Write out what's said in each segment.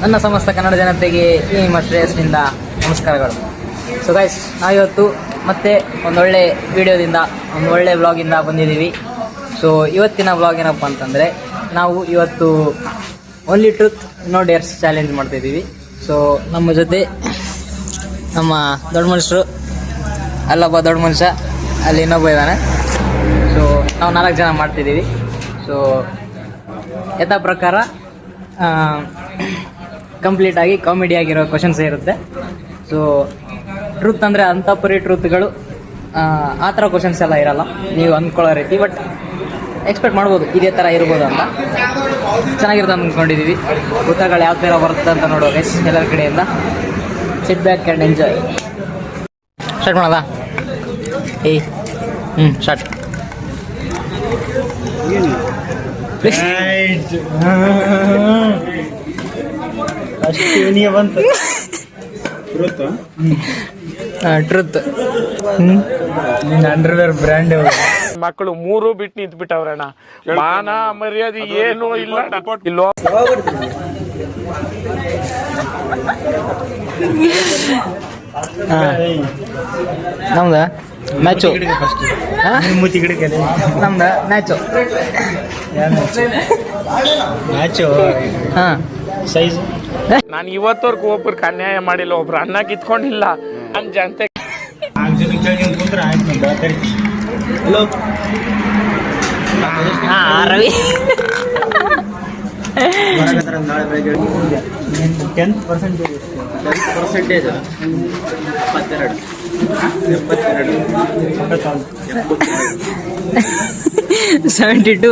ನನ್ನ ಸಮಸ್ತ ಕನ್ನಡ ಜನತೆಗೆ ಈ ನಿಮ್ಮ ಶ್ರೇಯಸ್ನಿಂದ ನಮಸ್ಕಾರಗಳು. ಸೊ ಗೈಸ್, ನಾವಿವತ್ತು ಮತ್ತೆ ಒಂದೊಳ್ಳೆ ವಿಡಿಯೋದಿಂದ ಒಂದು ಒಳ್ಳೆ ವ್ಲಾಗಿಂದ ಬಂದಿದ್ದೀವಿ. ಸೊ ಇವತ್ತಿನ ವ್ಲಾಗ್ ಏನಪ್ಪ ಅಂತಂದರೆ, ನಾವು ಇವತ್ತು only truth no dares challenge ಮಾಡ್ತಾಯಿದ್ದೀವಿ. ಸೊ ನಮ್ಮ ಜೊತೆ ನಮ್ಮ ದೊಡ್ಡ ಮನುಷ್ಯರು, ಅಲ್ಲೊಬ್ಬ ದೊಡ್ಡ ಮನುಷ್ಯ, ಅಲ್ಲಿ ಇನ್ನೊಬ್ಬ ಇದ್ದಾನೆ. ಸೊ ನಾವು 4 ಜನ ಮಾಡ್ತಿದ್ದೀವಿ. ಸೊ ಯಥಾ ಪ್ರಕಾರ ಕಂಪ್ಲೀಟಾಗಿ ಕಾಮಿಡಿ ಆಗಿರೋ ಕ್ವಶನ್ಸೇ ಇರುತ್ತೆ. ಸೊ ಟ್ರೂತ್ ಅಂದರೆ ಅಂಥಪರಿ ಟ್ರೂತ್ಗಳು, ಆ ಥರ ಕ್ವಶನ್ಸ್ ಎಲ್ಲ ಇರಲ್ಲ ನೀವು ಅಂದ್ಕೊಳ್ಳೋ ರೀತಿ. ಬಟ್ ಎಕ್ಸ್ಪೆಕ್ಟ್ ಮಾಡ್ಬೋದು ಇದೇ ಥರ ಇರ್ಬೋದು ಅಂತ. ಚೆನ್ನಾಗಿರುತ್ತೆ ಅಂದ್ಕೊಂಡಿದ್ದೀವಿ. ಉತ್ತರಗಳು ಯಾವ ಥರ ಬರುತ್ತೆ ಅಂತ ನೋಡೋ ಗೈಸ್ ಎಲ್ಲರ ಕಡೆಯಿಂದ. Sit back and enjoy. Start ಮಾಡೋದಾ? ಸ್ಟಾರ್ಟ್. ಟ್ರೂತ್ ಅಂಡರ್ವೇರ್ ಬ್ರ್ಯಾಂಡ್ ಮಕ್ಕಳು 3 ಬಿಟ್ಟು ನಿಂತ್ಬಿಟ್ಟವ್ರಣ್ಣ. ಮಾನ ಮರ್ಯಾದೆ ಏನು ಇಲ್ಲ ಇಲ್ಲೋ. ನಮ್ದ ಮ್ಯಾಚು, ನಮ್ದ ಮ್ಯಾಚು ಹಾಂ ಸೈಜ್. ನಾನು ಇವತ್ತವರೆಗೂ ಒಬ್ರಿಗೆ ಅನ್ಯಾಯ ಮಾಡಿಲ್ಲ, ಒಬ್ರು ಅನ್ನ ಕಿತ್ಕೊಂಡಿಲ್ಲ. ನನ್ನ ಜನತೆ ರವಿ 72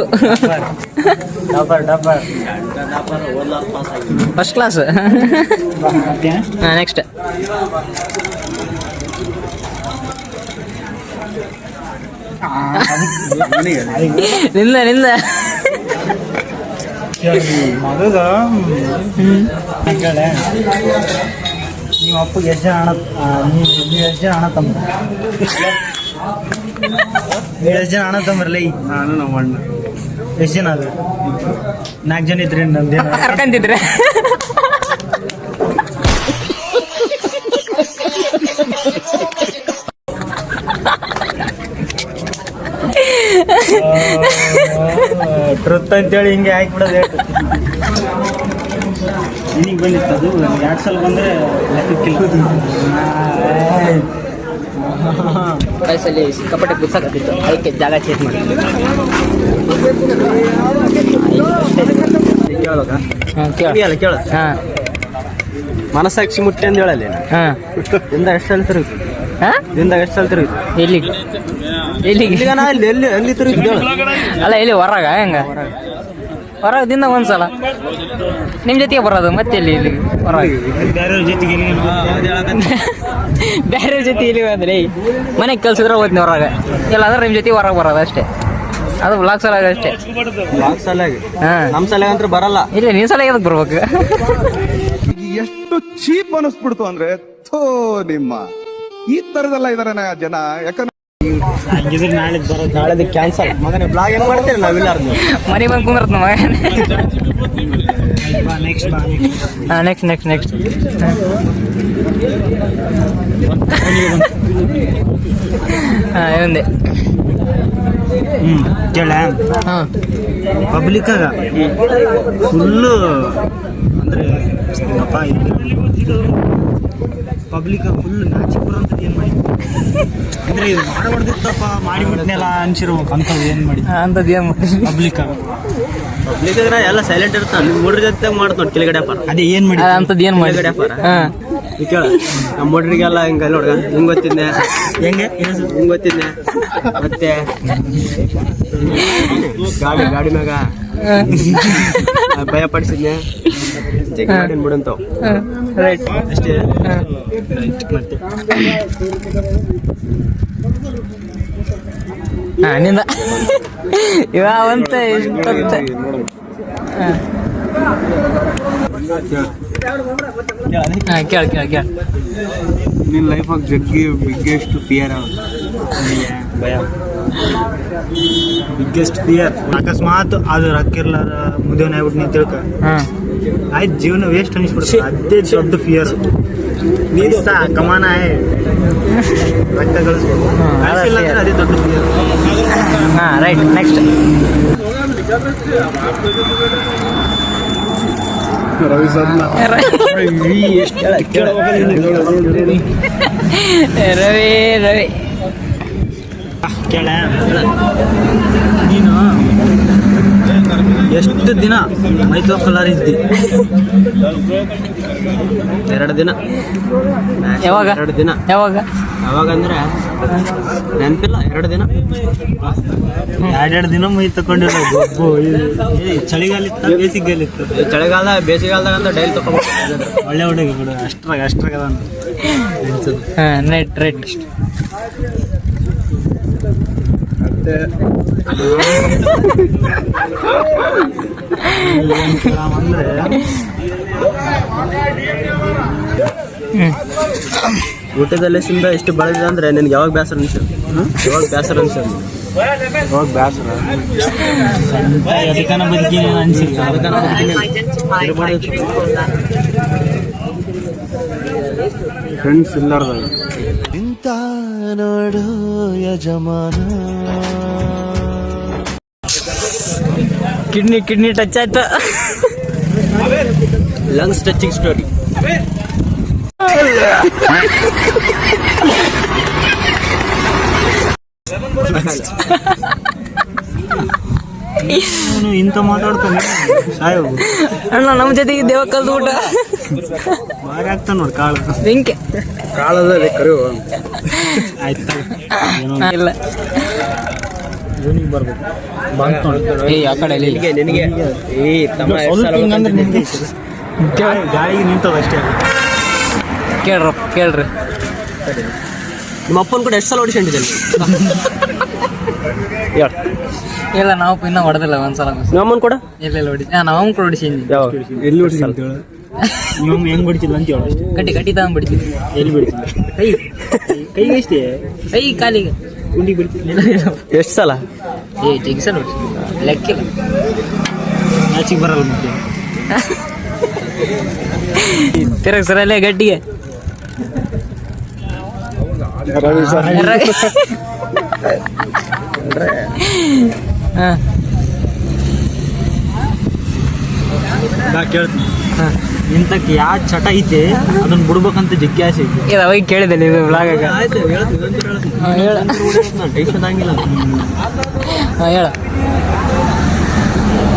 ಫಸ್ಟ್ ಕ್ಲಾಸ್. ನೆಕ್ಸ್ಟ್ ನಿಂದ ಮಗದ ನಿಮ್ಮ ಅಪ್ಪಗೆ ಎಷ್ಟು ಜನ ನೀವು ಎಷ್ಟು ಜನ ಅಣ್ಣ ತಮ್ಮ? ಎಷ್ಟು ಜನ ಅಣ್ಣ ತಮ್ಮರಲ್ಲ? ನಾನು ನಮ್ಮ ಅಣ್ಣ. ಎಷ್ಟು ಜನ ಅದು? 4 ಜನ ಇದ್ರಿ. ನಂದೇನು ಕರ್ಕಂತಿದ್ರೆ ಟ್ರೂತ್ ಅಂತೇಳಿ ಹಿಂಗೆ ಹಾಕ್ಬಿಡೋದು. ನಿನಗೆ ಬಂದಿತ್ತು ಅದು 2 ಸಲ ಬಂದರೆ ಲೆಕ್ಕಕ್ಕಿಲ್ಲ. ವಯಸ್ಸಲ್ಲಿ ಸಿಕ್ಕಾಪಟ್ಟೆ ಪುಸ್ತಕತ್ತಿತ್ತು, ಅದಕ್ಕೆ ಜಾಗ ಚೇಂಜ್ ಮಾಡಿದ್ವಿ. ಕೇಳ. ಹಾಂ, ಮನಸ್ಸಾಕ್ಷಿ ಮುಟ್ಟಿ ಅಂತ ಹೇಳಲ್ಲ. ಹಾಂ, ದಿಂದ ಎಷ್ಟು ಸಲ ತಿರುಗಿ? ದಿಂದ ಎಷ್ಟು ಸಲ ತಿರುಗಿ? ಎಲ್ಲಿಗೆ ಎಲ್ಲಿ ತಿರುಗಿ? ಅಲ್ಲ, ಎಲ್ಲಿ ಹೊರಗ? ಹೆಂಗ ಹೊರಗದಿಂದ ಒಂದ್ಸಲ ನಿಮ್ಮ ಜೊತೆಗೆ ಬರೋದು, ಮತ್ತೆ ಎಲ್ಲಿ ಇಲ್ಲಿಗೆ ಹೊರಗೆ? ಬೇರೆಯವ್ರ ಜೊತೆಗೆ ಬೇರೆ ಜೊತೆ ಇಲ್ಲಿ ಅಂದ್ರೆ ಮನೆಗೆ ಕಲ್ಸಿದ್ರೆ ಹೋಗ್ತೀನಿ ಹೊರಗೆ, ಇಲ್ಲಾಂದ್ರೆ ನಿಮ್ಮ ಜೊತೆ ಹೊರಗೆ ಬರೋದು ಅಷ್ಟೇ. ಅದು ಬ್ಲಾಕ್ ಸಲ ಅಷ್ಟೇ. ಬ್ಲಾಕ್ ಸಲಾಗಿ? ಹಾಂ, ನಮ್ಮ ಸಲಾಗ ಅಂತ ಬರಲ್ಲ. ಇಲ್ಲ, ನೀನು ಸಲ ಎದಕ್ಕೆ ಬರ್ಬೇಕು? ಎಷ್ಟು ಚೀಪ್ ಅನಿಸ್ಬಿಡ್ತು ಅಂದ್ರೆ, ಥೋ ನಿಮ್ಮ ಈ ತರದೆಲ್ಲ ಇದಾರೆ ಜನ. ಯಾಕಂದ್ರೆ ಹಂಗಿದ್ರೆ ನಾಳೆ ಬರೋದು, ನಾಳೆದು ಕ್ಯಾನ್ಸಲ್. ಮಗನೇ ಬ್ಲಾಗ್ ಏನು ಮಾಡ್ತೀರಿ? ನಾವಿಲ್ಲ ಮನೆ ಬಂದು ಕುಂದ್ರತ್ ಮಗ. ನೆಕ್ಸ್ಟ್. ಹಾಂ, ನೆಕ್ಸ್ಟ್ ಹಾಂ ಇವಂದೆ. ಕೇಳ. ಹಾಂ, ಪಬ್ಲಿಕ್ಕಾಗ ಫುಲ್ಲು ಅಂದರೆ ಅಪ್ಪ ಪಬ್ಲಿಕ್ ಫುಲ್ ನಾಚಿಕ್ ಬರೋಂಥದ್ದು ಏನು ಮಾಡಿ ಅಂದರೆ ಇದು ಮಾಡಬಾರ್ದಿತ್ತಪ್ಪ, ಮಾಡಿಬಿಟ್ನೆಲ್ಲ ಅನ್ಸಿರ್ಬೇಕು ಅಂಥದ್ದು ಏನು ಮಾಡಿ? ಅಂಥದ್ದು ಏನು ಮಾಡಿ? ಪಬ್ಲಿಕ್ಕಾಗ ಎಲ್ಲ ಸೈಲೆಂಟ್ ಇರ್ತಾನೆ. ನಿಮ್ಮ ಹುಡ್ರ ಜೊತೆ ಮಾಡ್ತು ನೋಡಿ ಕೆಳಗಡೆ ಅಪ್ಪ. ಅದೇ ಏನು ಮಾಡಿ? ಅಂಥದ್ದು ಏನು ಮಾಡಿ? ಹಾಂ, ಕೇಳ. ನಮ್ಮ ಹುಡ್ರಿಗೆಲ್ಲ ಹಿಂಗೆ ನೋಡ್ಗ ಹಿಂಗೆ ಗೊತ್ತಿದ್ದೆ, ಹೆಂಗೆ ಹಿಂಗೆ ಗೊತ್ತಿದ್ದೆ. ಮತ್ತೆ ಗಾಡಿ ಮ್ಯಾಗ ಭಯ ಪಡಿಸಿದ್ನೆ, ಚೆಕ್ ಮಾಡಿ ಬಿಡಂತಾವ್. ರೈಟ್, ಅಷ್ಟೇ. ಮತ್ತೆ ಹಾಂ, ನಿಂದ ಇವಂತ ಇಷ್ಟೊತ್ತ. ಹಾಂ, ಕೇಳ. ನಿನ್ನ ಲೈಫಾಗ ಬಿಗ್ಗೆಸ್ಟ್ ಫಿಯರ್ ಭಯ? ಬಿಗ್ಗೆಸ್ಟ್ ಫಿಯರ್ ಅಕಸ್ಮಾತ್ ಅದು ರೊಕ್ಕ ಇರ್ಲಾರ ಮುದೇವನ ಆಗ್ಬಿಟ್ಟು ನೀ ತಿಳ್ಕ ಆಯ್ತು ಜೀವನ ವೇಸ್ಟ್ ಅನಿಸ್ಬಿಡ್ತು. ಅದೇ ದೊಡ್ಡ ಫಿಯರ್. ಕಮಾನ ರಕ್ತ ಗಳಿಸ್ಬೋದು. ಅದೇ ದೊಡ್ಡ ಫಿಯರ್. ಹಾಂ ರೈಟ್. ನೆಕ್ಸ್ಟ್ ರವಿ ರವಿ ಕೇಳ ನೀನು ಎಷ್ಟು ದಿನ ಮೈತೋಕಲಾರ ಇದ್ದಿ? 2 ದಿನ. ಯಾವಾಗ? 2 ದಿನ. ಯಾವಾಗ? ಯಾವಾಗ ಅಂದ್ರೆ ನೆನಪಿಲ್ಲ. 2 ದಿನ. 2 ದಿನ ಮೈ ತಕೊಂಡಿಲ್ಲ. ಚಳಿಗಾಲ ಇತ್ತು, ಬೇಸಿಗೆಗಾಲ ಇತ್ತು. ಬೇಸಿಗೆಗಾಲದಾಗ ಅಂತ ಡೈಲಿ ತಗೊಂಡು ಒಳ್ಳೆ ಹುಡುಗಿ ಬಿಡು. ಅಷ್ಟ್ರಾಗ ಹಾಂ ರೈಟ್ ರೈಟ್. ಅಂದ್ರೆ ಊಟದಲ್ಲಿ ಎಷ್ಟು ಬೆಳೆದಿದೆ ಅಂದ್ರೆ ನಿನ್ಗೆ ಯಾವಾಗ ಬೇಸರ ಅನ್ಸೋದು? ಯಾವಾಗ ಬೇಸರ ಅನ್ಸೋದು? ಯಾವಾಗ ಬೇಸರ ಅದಕ್ಕನ ಬದುಕಿನ ಅನ್ಸಿಲ್ಲ. ಫ್ರೆಂಡ್ಸ್ ಇಲ್ಲಾರ್ದ ಇಂತ ನೋಡು ಯಜಮಾನ. ಕಿಡ್ನಿ ಟಚ್ ಆಯ್ತು. Lungs touching story. ಇಂತ ಮಾತಾಡ್ತಾನೆ ಸಾಯೋ ಅಣ್ಣ. ನಮ್ಮ ಜೊತೆಗೆ ದೇವ ಕಲ್ದು ಊಟ ಬಾರಿ ಆಗ್ತಾನ ನೋಡಿ. ಕಾಳು ಬೆಂಕಿ ಕಾಳದ ಕರು ಆಯ್ತಾ? ಇಲ್ಲ ಇವನಿಗೆ ಬರ್ಬೇಕು. ಆ ಕಡೆ ನಿನಗೆ ಗಾಳಿಗೆ ನಿಂತದ ಅಷ್ಟೇ. ಕೇಳ್ರಿ ನಿಮ್ಮ ಅಪ್ಪನ ಕೂಡ ಎಷ್ಟು ಸಲ ಹೊಡಿಸ್ಕೊಂಡಿದ್ದೇನೆ? ಇಲ್ಲ ನಾವು ಇನ್ನೂ ಹೊಡೆದಿಲ್ಲ ಒಂದ್ಸಲ. ನಮ್ಮನ್ ಕೂಡ ಇಲ್ಲ ಹೊಡಿ. ನಾವು ಕೂಡ ಹೊಡಿಸಿದ್ವಿ. ಎಲ್ಲಿ ಹೊಡಿಸಿಲ್ಲ ನೀವು? ಹೆಂಗ್ ಹೊಡಿತಿಲ್ಲ ಅಂತ ಹೇಳ ಅಷ್ಟೇ. ಕಟ್ಟಿ ತಗೊಂಡ್ಬಿಡ್ತೀವಿ. ಎಲ್ಲಿ ಬಿಡ್ತಿಲ್ಲ? ಕೈಗೆ ಎಷ್ಟೇ? ಕೈ ಕಾಲಿಗೆ ಗುಂಡಿಗೆ ಬಿಡ್ತಿಲ್ಲ. ಎಷ್ಟು ಸಲ? ಜಿಗ್ಸಲ್ ಹೊಡಿಸಿ ಲೆಕ್ಕಿಲ್ಲ. ಆಚೆಗೆ ಬರಲ್ಲ ಮತ್ತೆ. ತಿರಗ ಸರಲ್ಲೇ ಗಟ್ಟಿಗೆ. ಕೇಳ್ತೀನಿ. ಇಂತಕ್ಕೆ ಯಾವ ಚಟ ಐತೆ ಅದನ್ನ ಬಿಡ್ಬೇಕಂತ ಜಗ್ಗಿ ಆಸೆ ಐತಿ. ಅವಾಗ ಕೇಳಿದೆ ಇದು ಬ್ಲಾಗಾಗ. ಆಯ್ತು ಟೆನ್ಷನ್ ಆಗಿಲ್ಲ. ಹೇಳ.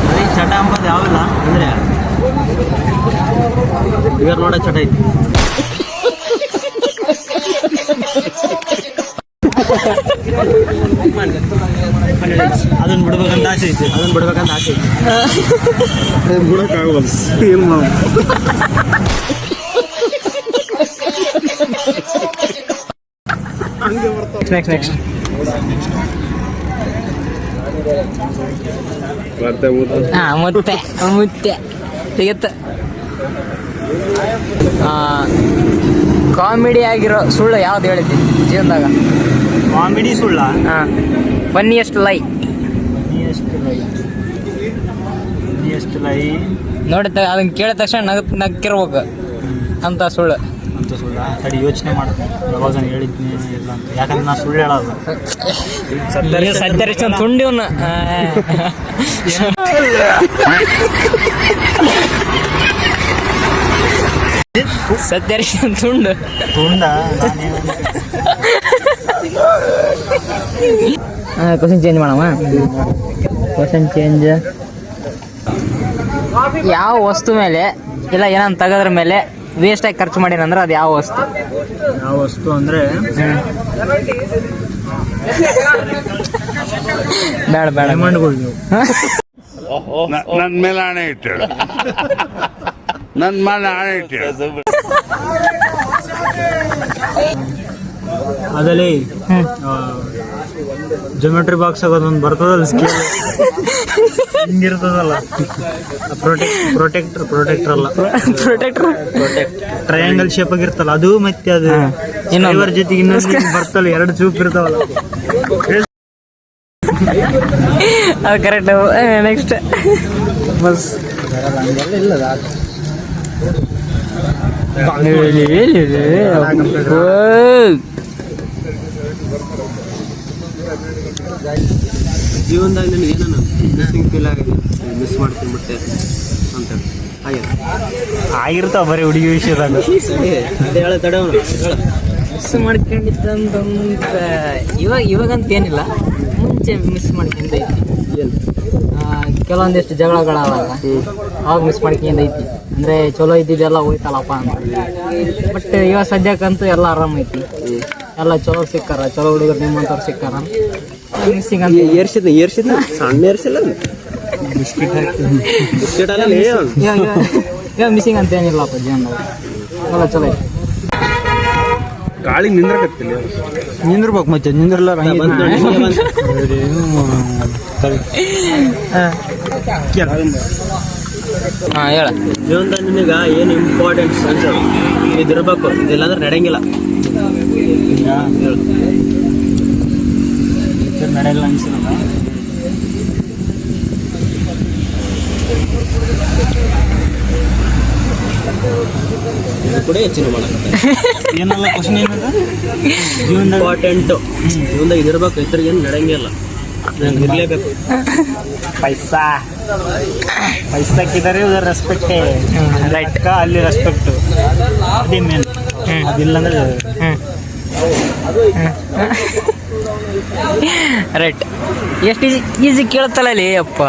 ಅದೇ ಚಟ ಅಂಬದು ಯಾವಿಲ್ಲ ಅಂದ್ರೆ ಈಗ ನೋಡೋ ಚಟ ಐತಿ. ಅದನ್ನ ಬಿಡ್ಬೇಕಂತ ಆಸೆ ಐತಿ. ಬಿಡಕ್ಕಾಗಲ್ಲ. ಏನು ಮಾಡ ನೆಕ್ಸ್ಟ್ ಮುತ್ತೆ ಸಿಗತ್ತ. ಕಾಮಿಡಿ ಆಗಿರೋ ಸುಳ್ಳು ಯಾವ್ದು ಹೇಳಿದ್ದೀನಿ ಜೀವನದಾಗ? ಕಾಮಿಡಿ ಸುಳ್ಳ? ಫನ್ನಿಯೆಸ್ಟ್ ಲೈ ನೋಡಿ. ಅದನ್ನ ಕೇಳಿದ ತಕ್ಷಣ ನಕ್ಕಿರ್ಬೇಕು ಅಂತ ಸುಳ್ಳು. ತಡಿ ಯೋಚನೆ ಮಾಡ್ತೀನಿ. ಯಾವಾಗ ಹೇಳಿದ್ನಿ ಇಲ್ಲ ಅಂತ. ಯಾಕಂದ್ರೆ ನಾ ಸುಳ್ಳು ಹೇಳೋದು. ಸತ್ಯರಿಷ್ಟ ತುಂಡಿವ್ನ ಸತ್ಯರಿಷ್ಟ ತುಂಡ ಕ್ವಶನ್ ಚೇಂಜ್ ಮಾಡಮ್ಮ. Question change. ಯಾವ ವಸ್ತು ಮೇಲೆ ಇಲ್ಲ ಏನನ್ನ ತೆಗೆದ್ರ ಮೇಲೆ ವೇಸ್ಟಾಗಿ ಖರ್ಚು ಮಾಡಿನಂದ್ರೆ ಅದು ಯಾವ ವಸ್ತು? ಯಾವ ವಸ್ತು ಅಂದ್ರೆ ಬೇಡ ಮಂಡ್ಗಳು. ನನ್ನ ಮೇಲೆ ಆಣೆ ಇಟ್ಟಳು. ನನ್ನ ಮೇಲೆ ಆಣೆ ಇಟ್ಟಳು. ಅದಲ್ಲಿ ಜೊಮೆಟ್ರಿ ಬಾಕ್ಸ್ ಆಗೋದೊಂದು ಬರ್ತದಲ್ಲ ಸ್ಕೇಲ್ ಹಿಂಗಿರ್ತದಲ್ಲ. ಪ್ರೊಟೆಕ್ಟರ್ ಅಲ್ಲ, ಟ್ರಯಾಂಗಲ್ ಶೇಪ್ ಆಗಿರ್ತಲ್ಲ ಅದು. ಮತ್ತೆ ಅದು ಇನ್ನೊಂದು ಜೊತೆಗೆ ಇನ್ನೊಂದು ಬರ್ತಲ್ಲ, 2 ಚೂಪ್ ಇರ್ತಾವಲ್ಲ. ಅದು ಕರೆಕ್ಟ್. ನೆಕ್ಸ್ಟ್ ಬಸ್ ಇಲ್ಲ. ಜೀವನದಾಗ ನನಗೆ ಏನಾನ ಮಿಸ್ಸಿಂಗ್ ಫೀಲ್ ಆಗಿದೆ, ಮಿಸ್ ಮಾಡ್ತೀನಿ ಬಿಟ್ಟೆ ಅಂತ ಆಗಿರ್ತಾವ ಬರೀ ಹುಡುಗಿ ವಿಷಯದಾಗ. ಅದೇ ಹೇಳ ತಡೆ ಮಿಸ್ ಮಾಡ್ಕೊಂಡಿದ್ದಂತ ಇವಾಗಂತ ಏನಿಲ್ಲ, ಮುಂಚೆ ಮಿಸ್ ಮಾಡ್ಕೊಂಡೈತಿ. ಕೆಲವೊಂದಿಷ್ಟು ಜಗಳಗಳಾದಾಗ ಅವಾಗ ಮಿಸ್ ಮಾಡ್ಕೊಂಡೈತಿ. ಅಂದರೆ ಚಲೋ ಇದ್ದಿದ್ದೆಲ್ಲ ಹೋಯ್ತಲ್ಲಪ್ಪ ಅಂತ. ಬಟ್ ಇವಾಗ ಸದ್ಯಕ್ಕಂತೂ ಎಲ್ಲ ಆರಾಮೈತಿ, ಎಲ್ಲ ಚಲೋ ಸಿಕ್ಕಾರ, ಚಲೋ ಹುಡುಗರು ನಿಮ್ಮಂಥವ್ರು ಸಿಕ್ಕಾರ. ಮಿಸ್ಸಿಂಗ್ ಅಂತ ಏರ್ಸಿದ್ನ ಸಣ್ಣ ಏರ್ಸಿಲ್ಲ ಬಿಸ್ಕಿಟ್ ಅಲ್ಲ ಇವಾಗ ಮಿಸ್ಸಿಂಗ್ ಅಂತ ಏನಿಲ್ಲಪ್ಪ ಜೀವನದಾಗ, ಎಲ್ಲ ಚಲೋ ಐತಿ. ಗಾಳಿ ನಿಂದ್ರಕತ್ತಿಲ್ಲ, ನಿಂದ್ರಬೇಕು ಮತ್ತೆ ನಿಂದ್ರಲ್ಲ. ಹಾಂ ಹೇಳ. ಜೀವನದಾಗ ನಿನಗೆ ಏನು ಇಂಪಾರ್ಟೆಂಟ್ಸ್ ಅನ್ಸೋದು ಇದಿರ್ಬೇಕು, ಇದಿಲ್ಲಾಂದ್ರೆ ನಡೆಯಂಗಿಲ್ಲ. ನಡೆಯಲ್ಲ ಅನ್ಸಲ್ಲ ಕೂಡ ಹೆಚ್ಚಿನ ಏನಲ್ಲ ಕ್ವಶನ್ ಏನಂತ ಜೀವನ ಇಂಪಾರ್ಟೆಂಟು ಜೀವನದಾಗ ಇದಿರ್ಬೇಕು, ಇದ್ರಿಗೇನು ನಡೆಯಂಗಿಲ್ಲ, ನಂಗೆ ಇರಲೇಬೇಕು. ಪೈಸಾಕ್ಕಿದ್ದಾರೆ ರೆಸ್ಪೆಕ್ಟೇ ರೈಟ್, ಅಲ್ಲಿ ರೆಸ್ಪೆಕ್ಟು ಅದೇ ಮೇನ್. ಅದಿಲ್ಲ ಅಂದ್ರೆ ರೈಟ್. ಎಷ್ಟು ಈಸಿ ಕೇಳುತ್ತಲ್ಲ ಅಲ್ಲಿ ಅಪ್ಪ.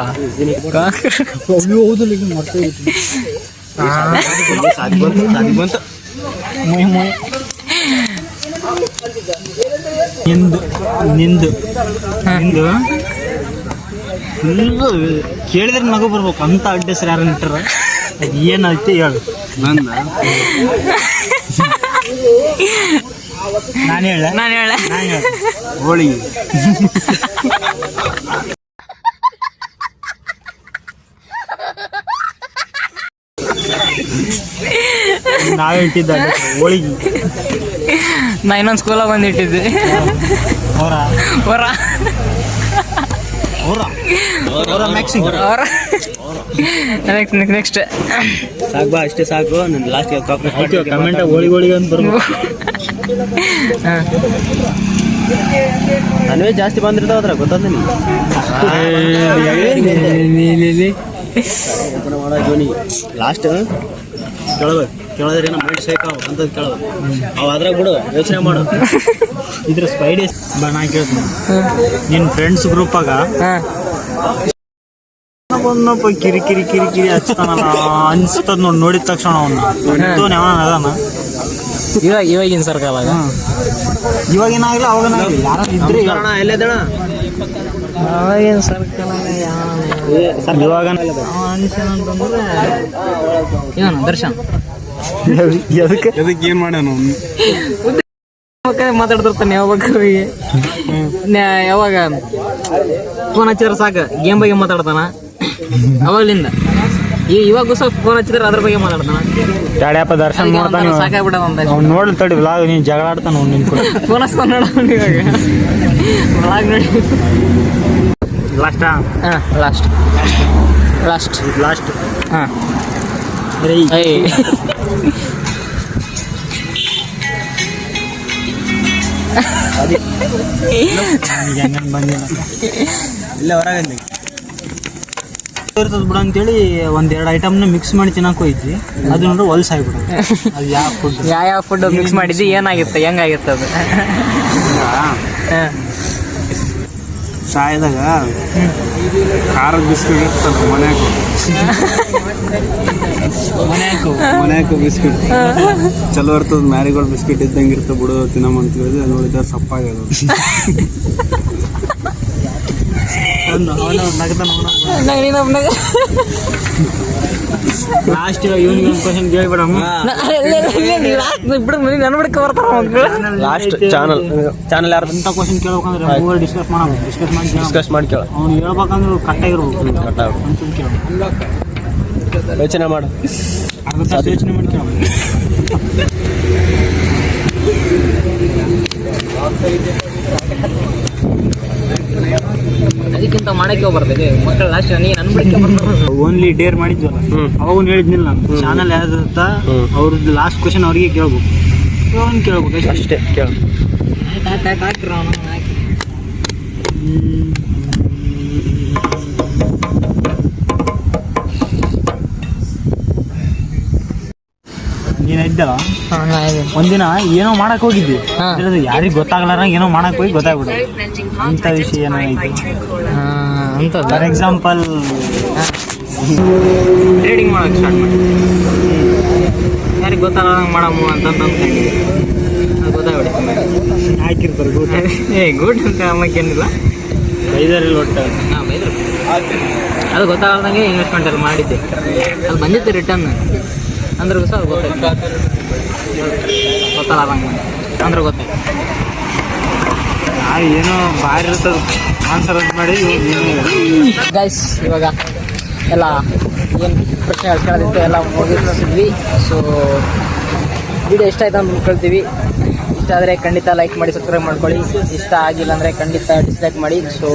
ನಿಂದು ನಿಂದು ನಿಂದು ಫುಲ್ಲು ಕೇಳಿದ್ರೆ ನಗು ಬರ್ಬೇಕು ಅಂತ ಅಡ್ಡ ಹೆಸರು ಯಾರು ಇಟ್ಟಾರ, ಅದು ಏನೈತಿ ಹೇಳು. ನನ್ನ ನಾನು ಹೇಳ ಹೋಳಿಗೆ ನಾವೇ ಇಟ್ಟಿದ್ದ ಹೋಳಿಗೆ. ನಾ ಇನ್ನೊಂದು ಸ್ಕೂಲಾಗ ಬಂದು ಇಟ್ಟಿದ್ದೆ. ಅವರ ಹೊರ ಅವರ ಅವರ ಮ್ಯಾಕ್ಸಿಂಗ್ ಅವರ ನೆಕ್ಸ್ಟ್ ಸಾಕು ಬಾ, ಅಷ್ಟೇ ಸಾಕು. ನನ್ನ ಲಾಸ್ಟ್ ಕಮೆಂಟ್ ಹೋಳಿಗೆ ಅಂತ ಬರ್ಬೇಕು. ನಾನ್ ವೆಜ್ ಜಾಸ್ತಿ ಬಂದಿರ್ತಾವ ಅದ್ರ ಗೊತ್ತಾದ ಜೋನಿಗೆ ಲಾಸ್ಟ್ ಕೇಳೋದ್ರೆ ಏನೋ ಮೈಂಡ್ ಶೇಕ್ ಅಂತದ್ ಕೇಳೋದು ಅವು ಅದ್ರಾಗ ಬಿಡು, ಯೋಚನೆ ಮಾಡು. ಇದ್ರ ಸ್ಪೈಡೇಸ್ ನಾ ಕೇಳ್ತೀನಿ, ನಿನ್ನ ಫ್ರೆಂಡ್ಸ್ ಗ್ರೂಪಾಗ ಒಂದೊಬ್ಬ ಕಿರಿಕಿರಿ ಕಿರಿಕಿರಿ ಹಚ್ತಾನಲ್ಲ ಅನ್ಸ್ತದ ನೋಡಿ, ನೋಡಿದ ತಕ್ಷಣ ಅವನ್ನ ಅದಾನ ಇವಾಗಿನ ಸರ್ಕಾರಾಗ. ಇವಾಗೇನಾಗಲ್ಲ ಅವಾಗೇನಾಗಲಿ ಯಾರು ಇದ್ರೆ ಎಲ್ಲದಣ ಅವಾಗಿನ ಸರ್ಕಾರಾಗ ಇವಾಗ ಅಂತಂದ್ರೆ ಏನು ದರ್ಶನ್ ಅದಕ್ಕೆ ಏನ್ ಮಾಡ್ಯಾನ ಮಾತಾಡ್ತಿರ್ತಾನೆ ಯಾವಾಗ ಫೋನ್ ಹಚ್ಚಿದ್ರೆ ಸಾಕು ಗೇಮ್ ಬಗ್ಗೆ ಮಾತಾಡ್ತಾನ ಅವಾಗ್ಲಿಂದ. ಇವಾಗ ಸ್ವಲ್ಪ ಫೋನ್ ಹಚ್ಚಿದ್ರೆ ಅದ್ರ ಬಗ್ಗೆ ಮಾತಾಡ್ತಾನ. ತಡ್ಯಪ್ಪ ದರ್ಶನ್ ಮಾಡ್ತಾನೆ, ಸಾಕಾಗ್ಬಿಡೋದು ಅವ್ನು ನೋಡ್ಲಿ ತಡಿ ವ್ಲಾಗ್ ನೀನು ಜಗಳ ಆಡ್ತಾನ ಅವ್ನು ನಿನ್ ಕೂಡ. ಫೋನ್ ಹಚ್ತಾನ ನೋಡ ಇವಾಗ ವ್ಲಾಗ್ ನೋಡಿ. ಲಾಸ್ಟಾ? ಹಾಂ ಲಾಸ್ಟ್ ಲಾಸ್ಟ್ ಲಾಸ್ಟ್ ಹಾಂ. ಹೆಂಗ ಬಂದಿಲ್ಲ ಇಲ್ಲ ಹೊರಗೆ ಇರ್ತದ ಬಿಡ ಅಂತೇಳಿ ಒಂದೆರಡು ಐಟಮ್ನ ಮಿಕ್ಸ್ ಮಾಡಿ ತಿನ್ನಕ್ಕೆ ಹೋಯ್ತಿ, ಅದು ನೋಡ್ರೆ ಹೊಲ್ಸ್ ಆಗ್ಬಿಡೋದು. ಅದು ಯಾವ ಫುಡ್ ಮಿಕ್ಸ್ ಮಾಡಿದ್ದಿ, ಏನಾಗಿತ್ತು, ಹೆಂಗಾಗಿತ್ತು ಅದು? ಸಾಯದಾಗ ಖಾರದ ಬಿಸ್ಕಿಟ್ ಇರ್ತಲ್ಲ ಮನ್ಯಾಕ ಬಿಸ್ಕಿಟ್ ಚಲೋ ಇರ್ತದ. ಮ್ಯಾರಿಗೋಲ್ಡ್ ಬಿಸ್ಕಿಟ್ ಇದ್ದಂಗೆ ಇರ್ತದೆ ಬಿಡು, ತಿನ್ನಮಂತೀವಿ ನೋಡಿದ್ರೆ ಸಪ್ಪಾಗ್ಯದ. ಲಾಸ್ಟ್ ಇವನಿಗೆ ಒಂದು ಕ್ವಶನ್ ಕೇಳ್ಬಿಡಮ್ಮ. ಲಾಸ್ಟ್ ಚಾನಲ್ ಯಾರು ಅಂತ ಕ್ವಶನ್ ಕೇಳ್ಬೇಕಂದ್ರೆ ಮೂವರು ಡಿಸ್ಕಸ್ ಮಾಡಿ ಕೇಳ. ಅವ್ನು ಹೇಳ್ಬೇಕಂದ್ರೆ ಕಟ್ಟಾಗಿರ್ಬೇಕು, ಯೋಚನೆ ಮಾಡು, ಅರ್ಧ ತಾಸು ಯೋಚನೆ ಮಾಡಿ ಕೇಳ. ಅದಕ್ಕಿಂತ ಮಾಡಕ್ಕೆ ಬರ್ತದೆ ಮಕ್ಕಳು ಲಾಸ್ಟ್ ನೀ ನನ್ನ ಬಿಡಕ್ಕೆ ಬರ್ತಾರೆ. ಓನ್ಲಿ ಡೇರ್ ಮಾಡಿದ್ವಲ್ಲ ಅವಾಗ ಹೇಳಿದ್ನಿಲ್ಲ ನಾನು ಚಾನಲ್ ಯಾವ್ದಂತ ಅವ್ರದ್ದು ಲಾಸ್ಟ್ ಕ್ವಶನ್ ಅವ್ರಿಗೆ ಕೇಳ್ಬೇಕು ಅವ್ನು ಕೇಳ್ಬೇಕು ಅಷ್ಟೇ ಕೇಳು. ಹಾಕ್ರಿ ಅವನು ಹಾಕಿ. ನೀನು ಇದ್ದಲ್ಲ ಒಂದಿನ ಏನೋ ಮಾಡಕ್ ಹೋಗಿದ್ವಿ ಯಾರಿಗ್ ಗೊತ್ತಾಗ್ಲಾರ ಏನೋ ಮಾಡಕ್ ಹೋಗಿ ಗೊತ್ತಾಗ್ಬಿಡು ಅಂತ ವಿಷಯ ಏನೋ ಐತಿ. ಫಾರ್ ಎಕ್ಸಾಂಪಲ್ ಟ್ರೇಡಿಂಗ್ ಮಾಡಕ್ಕೆ ಸ್ಟಾರ್ಟ್ ಮಾಡಿ ಯಾರಿಗೆ ಗೊತ್ತಾಗಂಗೆ ಮಾಡಮು ಅಂತ ಅಂದ್ಕೊಂಡಿದ್ವಿ. ಅದು ಗೊತ್ತಾಗ್ಬಿಡುತ್ತೆ. ಹಾಕಿರ್ತಾರೆ ಗೊತ್ತ ಗುಡ್ ಅಂತ ಅಮ್ಮಕ್ಕೇನಿಲ್ಲ. ಬೈದಾರಿಲ್ಲ ಒಟ್ಟು ಹಾಂ ಬೈದರು. ಅದು ಗೊತ್ತಾಗದಂಗೆ ಇನ್ವೆಸ್ಟ್ಮೆಂಟ್ ಅಲ್ಲಿ ಮಾಡಿದ್ದೆ. ಅದು ಬಂದಿತ್ತು ರಿಟರ್ನ್ ಅಂದ್ರೆ ಸಹ ಅದು ಗೊತ್ತಾಯ್ತು. ಗೊತ್ತಾಗಂಗೆ ಅಂದ್ರೆ ಗೊತ್ತಾಯ್ತು. ಏನೋ ಭಾರಿ ಇರ್ತದೆ ಆನ್ಸರ್ ಅಂತ ಮಾಡಿ ಗೈಸ್ ಇವಾಗ ಎಲ್ಲ ಏನು ಪ್ರಶ್ನೆಗಳು ಕೇಳೋದಿತ್ತು ಎಲ್ಲ ಮುಗಿಸಿದ್ವಿ. ಸೊ ವಿಡಿಯೋ ಇಷ್ಟ ಆಯ್ತು ಅಂತ ಕೇಳ್ತೀವಿ. ಇಷ್ಟ ಆದರೆ ಖಂಡಿತ ಲೈಕ್ ಮಾಡಿ ಸಬ್ಸ್ಕ್ರೈಬ್ ಮಾಡ್ಕೊಳ್ಳಿ. ಇಷ್ಟ ಆಗಿಲ್ಲ ಅಂದರೆ ಖಂಡಿತ ಡಿಸ್ಲೈಕ್ ಮಾಡಿ. ಸೊ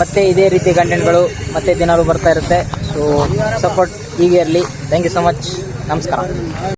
ಮತ್ತೆ ಇದೇ ರೀತಿ ಕಂಟೆಂಟ್ಗಳು ಮತ್ತೆ ದಿನಾಲು ಬರ್ತಾ ಇರುತ್ತೆ. ಸೊ ಸಪೋರ್ಟ್ ಹೀಗೆ ಇರಲಿ. Thank you so much. ನಮಸ್ಕಾರ.